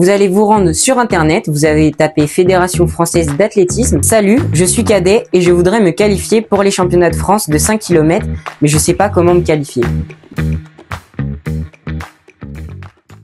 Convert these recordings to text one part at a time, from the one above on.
Vous allez vous rendre sur internet, vous avez tapé Fédération Française d'Athlétisme. Salut, je suis cadet et je voudrais me qualifier pour les championnats de France de 5 km, mais je sais pas comment me qualifier.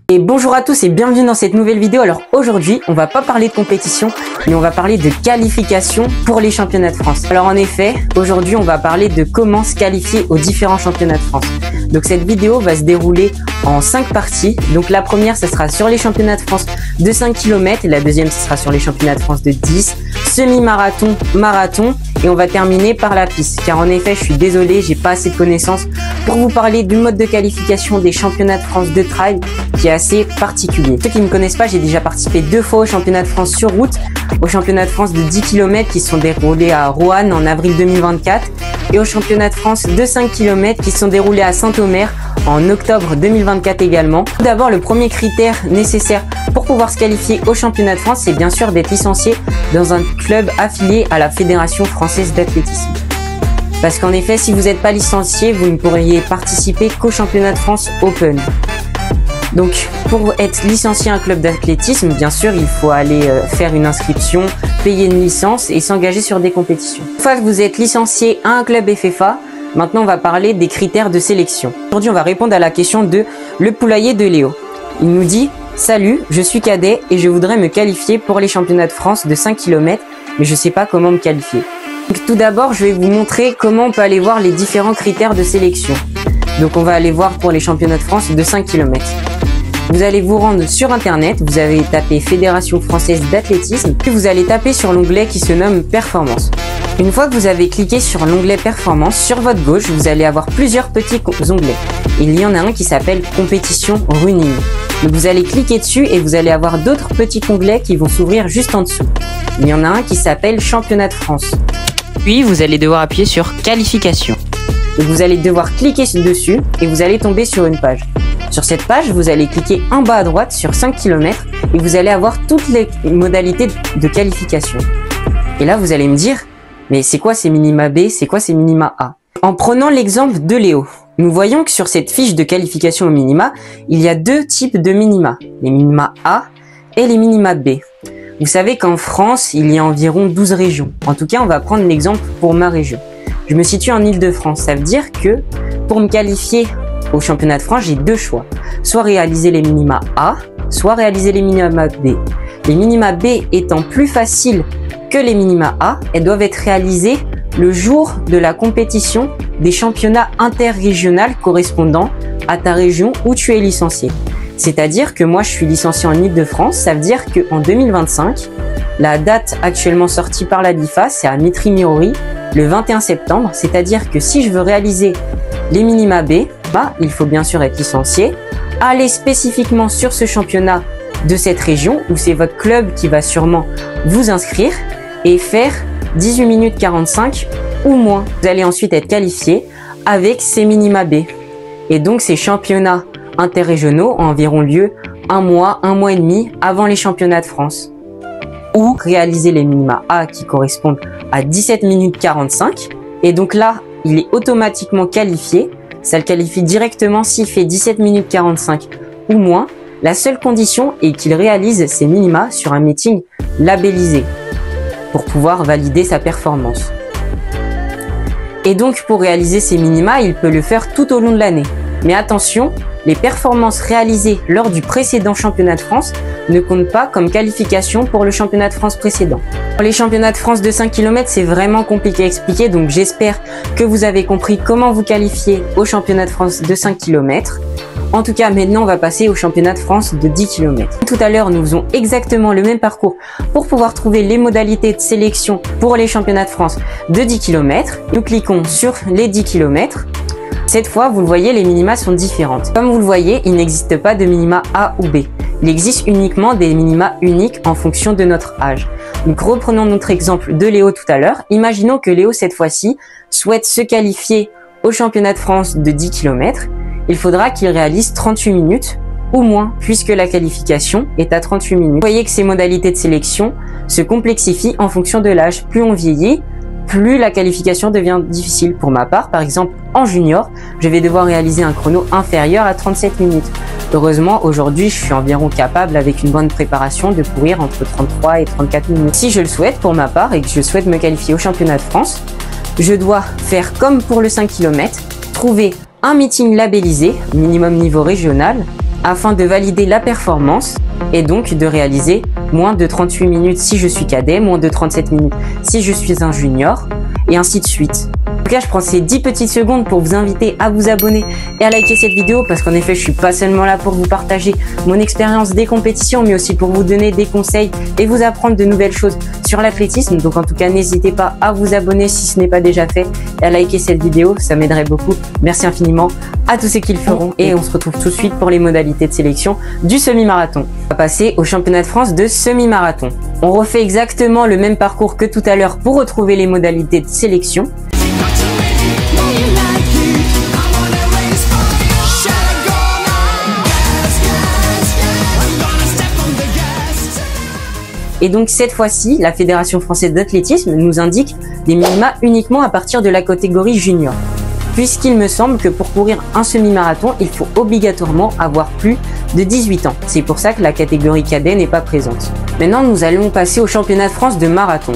Et bonjour à tous et bienvenue dans cette nouvelle vidéo. Alors aujourd'hui, on va pas parler de compétition, mais on va parler de qualification pour les championnats de France. Alors en effet, aujourd'hui, on va parler de comment se qualifier aux différents championnats de France. Donc cette vidéo va se dérouler en 5 parties. Donc la première, ça sera sur les championnats de France de 5 km. Et la deuxième, ce sera sur les championnats de France de 10, semi-marathon, marathon. Et on va terminer par la piste. Car en effet, je suis désolé, j'ai pas assez de connaissances pour vous parler du mode de qualification des championnats de France de trail qui est assez particulier. Ceux qui ne me connaissent pas, j'ai déjà participé 2 fois au championnat de France sur route, au championnat de France de 10 km qui sont déroulés à Roanne en avril 2024 et au championnat de France de 5 km qui sont déroulés à Saint-Omer en octobre 2024 également. Tout d'abord, le premier critère nécessaire pour pouvoir se qualifier au championnat de France, c'est bien sûr d'être licencié dans un club affilié à la Fédération Française d'Athlétisme. Parce qu'en effet, si vous n'êtes pas licencié, vous ne pourriez participer qu'au championnat de France Open. Donc, pour être licencié à un club d'athlétisme, bien sûr, il faut aller faire une inscription, payer une licence et s'engager sur des compétitions. Une fois que vous êtes licencié à un club FFA, maintenant on va parler des critères de sélection. Aujourd'hui, on va répondre à la question de le poulailler de Léo. Il nous dit « Salut, je suis cadet et je voudrais me qualifier pour les championnats de France de 5 km, mais je ne sais pas comment me qualifier. » Donc, tout d'abord, je vais vous montrer comment on peut aller voir les différents critères de sélection. Donc on va aller voir pour les championnats de France de 5 km. Vous allez vous rendre sur internet, vous avez tapé Fédération Française d'Athlétisme, puis vous allez taper sur l'onglet qui se nomme Performance. Une fois que vous avez cliqué sur l'onglet Performance, sur votre gauche, vous allez avoir plusieurs petits onglets. Il y en a un qui s'appelle Compétition Running. Donc vous allez cliquer dessus et vous allez avoir d'autres petits onglets qui vont s'ouvrir juste en dessous. Il y en a un qui s'appelle Championnat de France. Puis vous allez devoir appuyer sur Qualification. Donc vous allez devoir cliquer dessus et vous allez tomber sur une page. Sur cette page, vous allez cliquer en bas à droite sur 5 km et vous allez avoir toutes les modalités de qualification. Et là, vous allez me dire, mais c'est quoi ces minima B, c'est quoi ces minima A? En prenant l'exemple de Léo, nous voyons que sur cette fiche de qualification au minima, il y a 2 types de minima, les minima A et les minima B. Vous savez qu'en France, il y a environ 12 régions. En tout cas, on va prendre l'exemple pour ma région. Je me situe en Île-de-France. Ça veut dire que pour me qualifier au championnat de France, j'ai 2 choix. Soit réaliser les minima A, soit réaliser les minima B. Les minima B étant plus faciles que les minima A, elles doivent être réalisées le jour de la compétition des championnats interrégionaux correspondant à ta région où tu es licencié. C'est-à-dire que moi, je suis licencié en Île-de-France. Ça veut dire qu'en 2025, la date actuellement sortie par la DIFA, c'est à Mitry-Mirori, le 21 septembre. C'est-à-dire que si je veux réaliser les minima B, il faut bien sûr être licencié, aller spécifiquement sur ce championnat de cette région où c'est votre club qui va sûrement vous inscrire et faire 18 minutes 45 ou moins. Vous allez ensuite être qualifié avec ces minima B. Et donc ces championnats interrégionaux ont environ lieu un mois et demi avant les championnats de France. Ou réaliser les minima A qui correspondent à 17 minutes 45. Et donc là, il est automatiquement qualifié. Ça le qualifie directement s'il fait 17 minutes 45 ou moins. La seule condition est qu'il réalise ses minima sur un meeting labellisé pour pouvoir valider sa performance. Et donc pour réaliser ses minima, il peut le faire tout au long de l'année. Mais attention, les performances réalisées lors du précédent championnat de France ne comptent pas comme qualification pour le championnat de France précédent. Pour les championnats de France de 5 km, c'est vraiment compliqué à expliquer, donc j'espère que vous avez compris comment vous qualifier au championnat de France de 5 km. En tout cas, maintenant, on va passer au championnat de France de 10 km. Tout à l'heure, nous faisons exactement le même parcours pour pouvoir trouver les modalités de sélection pour les championnats de France de 10 km. Nous cliquons sur les 10 km. Cette fois, vous le voyez, les minima sont différentes. Comme vous le voyez, il n'existe pas de minima A ou B. Il existe uniquement des minima uniques en fonction de notre âge. Donc reprenons notre exemple de Léo tout à l'heure. Imaginons que Léo, cette fois-ci, souhaite se qualifier au championnat de France de 10 km. Il faudra qu'il réalise 38 minutes ou moins, puisque la qualification est à 38 minutes. Vous voyez que ces modalités de sélection se complexifient en fonction de l'âge. Plus on vieillit, plus la qualification devient difficile. Pour ma part, par exemple, en junior, je vais devoir réaliser un chrono inférieur à 37 minutes. Heureusement, aujourd'hui, je suis environ capable, avec une bonne préparation, de courir entre 33 et 34 minutes. Si je le souhaite, pour ma part, et que je souhaite me qualifier au championnat de France, je dois faire comme pour le 5 km, trouver un meeting labellisé, minimum niveau régional, afin de valider la performance et donc de réaliser moins de 38 minutes si je suis cadet, moins de 37 minutes si je suis un junior, et ainsi de suite. En tout cas, je prends ces 10 petites secondes pour vous inviter à vous abonner et à liker cette vidéo, parce qu'en effet, je suis pas seulement là pour vous partager mon expérience des compétitions, mais aussi pour vous donner des conseils et vous apprendre de nouvelles choses sur l'athlétisme. Donc en tout cas, n'hésitez pas à vous abonner si ce n'est pas déjà fait et à liker cette vidéo, ça m'aiderait beaucoup. Merci infiniment à tous ceux qui le feront, et on se retrouve tout de suite pour les modalités de sélection du semi-marathon. On va passer au championnat de France de semi-marathon. On refait exactement le même parcours que tout à l'heure pour retrouver les modalités de sélection. Et donc cette fois-ci, la Fédération française d'athlétisme nous indique des minima uniquement à partir de la catégorie junior, puisqu'il me semble que pour courir un semi-marathon, il faut obligatoirement avoir plus de 18 ans. C'est pour ça que la catégorie cadet n'est pas présente. Maintenant, nous allons passer au championnat de France de marathon.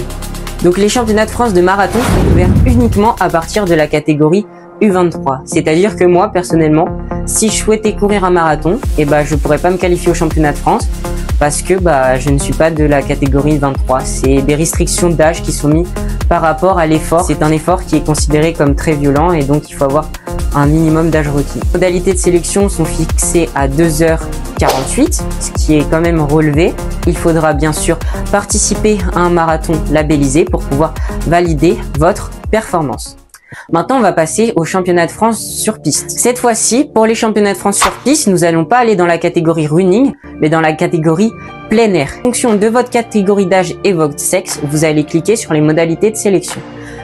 Donc les championnats de France de marathon sont ouverts uniquement à partir de la catégorie U23. C'est-à-dire que moi, personnellement, si je souhaitais courir un marathon, je pourrais pas me qualifier au championnat de France, parce que je ne suis pas de la catégorie 23. C'est des restrictions d'âge qui sont mises par rapport à l'effort. C'est un effort qui est considéré comme très violent, et donc il faut avoir un minimum d'âge requis. Les modalités de sélection sont fixées à 2h48, ce qui est quand même relevé. Il faudra bien sûr participer à un marathon labellisé pour pouvoir valider votre performance. Maintenant, on va passer au championnat de France sur piste. Cette fois-ci, pour les championnats de France sur piste, nous n'allons pas aller dans la catégorie running, mais dans la catégorie plein air. En fonction de votre catégorie d'âge et votre sexe, vous allez cliquer sur les modalités de sélection.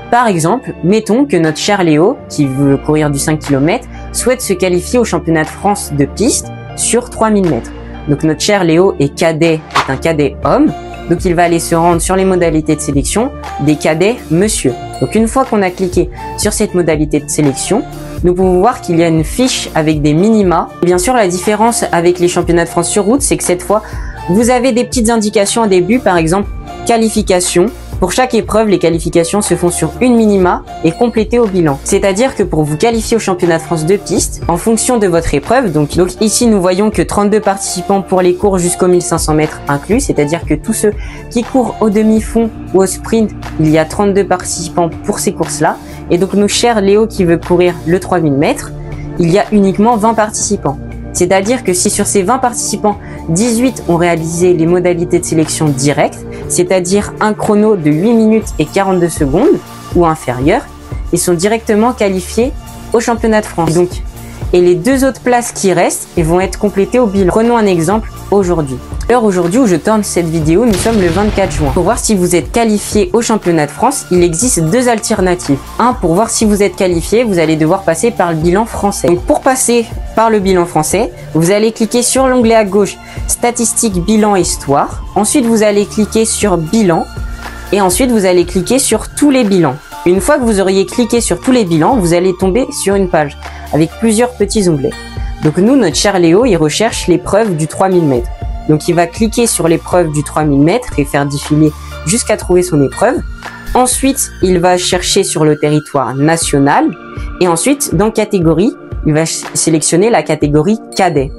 Par exemple, mettons que notre cher Léo, qui veut courir du 5 km, souhaite se qualifier au championnat de France de piste sur 3000 mètres. Donc notre cher Léo est un cadet homme. Donc il va aller se rendre sur les modalités de sélection des cadets monsieur. Donc une fois qu'on a cliqué sur cette modalité de sélection, nous pouvons voir qu'il y a une fiche avec des minima. Bien sûr, la différence avec les championnats de France sur route, c'est que cette fois, vous avez des petites indications au début, par exemple qualification. Pour chaque épreuve, les qualifications se font sur une minima et complétées au bilan. C'est-à-dire que pour vous qualifier au championnat de France de piste, en fonction de votre épreuve, donc ici nous voyons que 32 participants pour les cours jusqu'aux 1500 mètres inclus, c'est-à-dire que tous ceux qui courent au demi-fond ou au sprint, il y a 32 participants pour ces courses-là. Et donc nos chers Léo qui veut courir le 3000 mètres, il y a uniquement 20 participants. C'est-à-dire que si sur ces 20 participants, 18 ont réalisé les modalités de sélection directes, c'est-à-dire un chrono de 8 minutes et 42 secondes ou inférieur, ils sont directement qualifiés au championnat de France. Et les deux autres places qui restent vont être complétées au bilan. Prenons un exemple aujourd'hui. Alors aujourd'hui où je tourne cette vidéo, nous sommes le 24 juin. Pour voir si vous êtes qualifié au championnat de France, il existe deux alternatives. Pour voir si vous êtes qualifié, vous allez devoir passer par le bilan français. Donc pour passer par le bilan français, vous allez cliquer sur l'onglet à gauche Statistiques, bilan, histoire. Ensuite, vous allez cliquer sur bilan et ensuite vous allez cliquer sur tous les bilans. Une fois que vous auriez cliqué sur tous les bilans, vous allez tomber sur une page avec plusieurs petits onglets. Donc nous, notre cher Léo, il recherche l'épreuve du 3000 mètres. Donc il va cliquer sur l'épreuve du 3000 mètres et faire défiler jusqu'à trouver son épreuve. Ensuite, il va chercher sur le territoire national. Et ensuite, dans catégorie, il va sélectionner la catégorie cadet.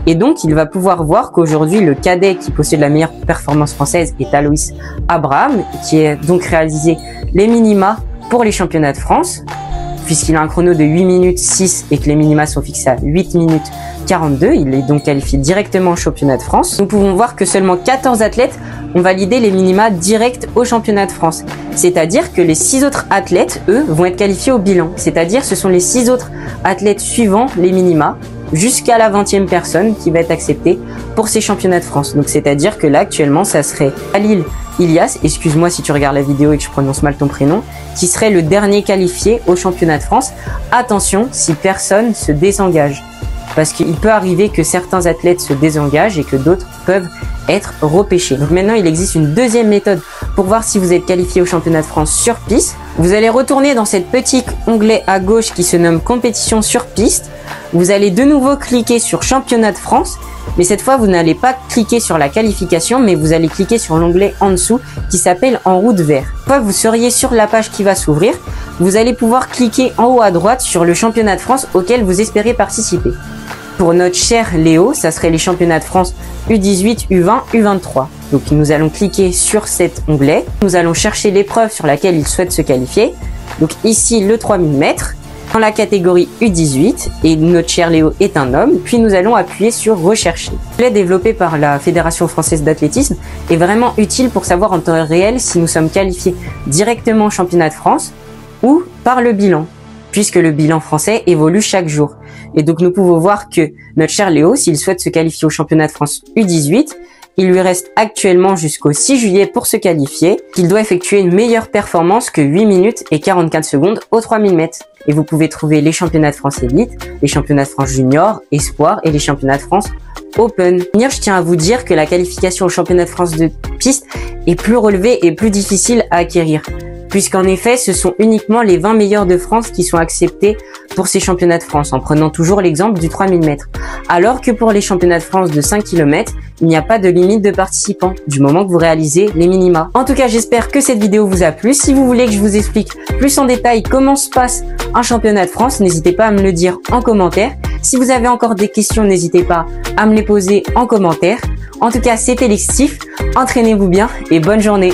Et donc, il va pouvoir voir qu'aujourd'hui, le cadet qui possède la meilleure performance française est Aloïs Abraham, qui a donc réalisé les minima pour les championnats de France, puisqu'il a un chrono de 8 minutes 6 et que les minima sont fixés à 8 minutes 42. Il est donc qualifié directement au championnat de France. Nous pouvons voir que seulement 14 athlètes ont validé les minima directs au championnat de France. C'est-à-dire que les 6 autres athlètes, eux, vont être qualifiés au bilan. C'est-à-dire ce sont les 6 autres athlètes suivant les minima jusqu'à la 20e personne qui va être acceptée pour ces championnats de France. Donc c'est-à-dire que là, actuellement, ça serait Khalil Ilias, excuse-moi si tu regardes la vidéo et que je prononce mal ton prénom, qui serait le dernier qualifié au championnat de France. Attention, si personne se désengage. Parce qu'il peut arriver que certains athlètes se désengagent et que d'autres peuvent être repêchés. Donc maintenant, il existe une deuxième méthode pour voir si vous êtes qualifié au championnat de France sur piste. Vous allez retourner dans cette petite onglet à gauche qui se nomme compétition sur piste. Vous allez de nouveau cliquer sur championnat de France, mais cette fois vous n'allez pas cliquer sur la qualification, mais vous allez cliquer sur l'onglet en dessous qui s'appelle en route vert. Une fois que vous seriez sur la page qui va s'ouvrir, vous allez pouvoir cliquer en haut à droite sur le championnat de France auquel vous espérez participer. Pour notre cher Léo, ça serait les championnats de France U18, U20, U23. Donc nous allons cliquer sur cet onglet. Nous allons chercher l'épreuve sur laquelle il souhaite se qualifier. Donc ici le 3000 mètres dans la catégorie U18 et notre cher Léo est un homme. Puis nous allons appuyer sur rechercher. L'onglet développé par la Fédération française d'athlétisme est vraiment utile pour savoir en temps réel si nous sommes qualifiés directement au championnat de France ou par le bilan, puisque le bilan français évolue chaque jour. Et donc nous pouvons voir que notre cher Léo, s'il souhaite se qualifier au championnat de France U18, il lui reste actuellement jusqu'au 6 juillet pour se qualifier, qu'il doit effectuer une meilleure performance que 8 minutes et 44 secondes aux 3000 mètres. Et vous pouvez trouver les championnats de France élite, les championnats de France junior, espoir et les championnats de France open. Je tiens à vous dire que la qualification au championnat de France de piste est plus relevée et plus difficile à acquérir, puisqu'en effet, ce sont uniquement les 20 meilleurs de France qui sont acceptés pour ces championnats de France, en prenant toujours l'exemple du 3000 mètres. Alors que pour les championnats de France de 5 km, il n'y a pas de limite de participants, du moment que vous réalisez les minima. En tout cas, j'espère que cette vidéo vous a plu. Si vous voulez que je vous explique plus en détail comment se passe un championnat de France, n'hésitez pas à me le dire en commentaire. Si vous avez encore des questions, n'hésitez pas à me les poser en commentaire. En tout cas, c'était Lextif. Entraînez-vous bien et bonne journée.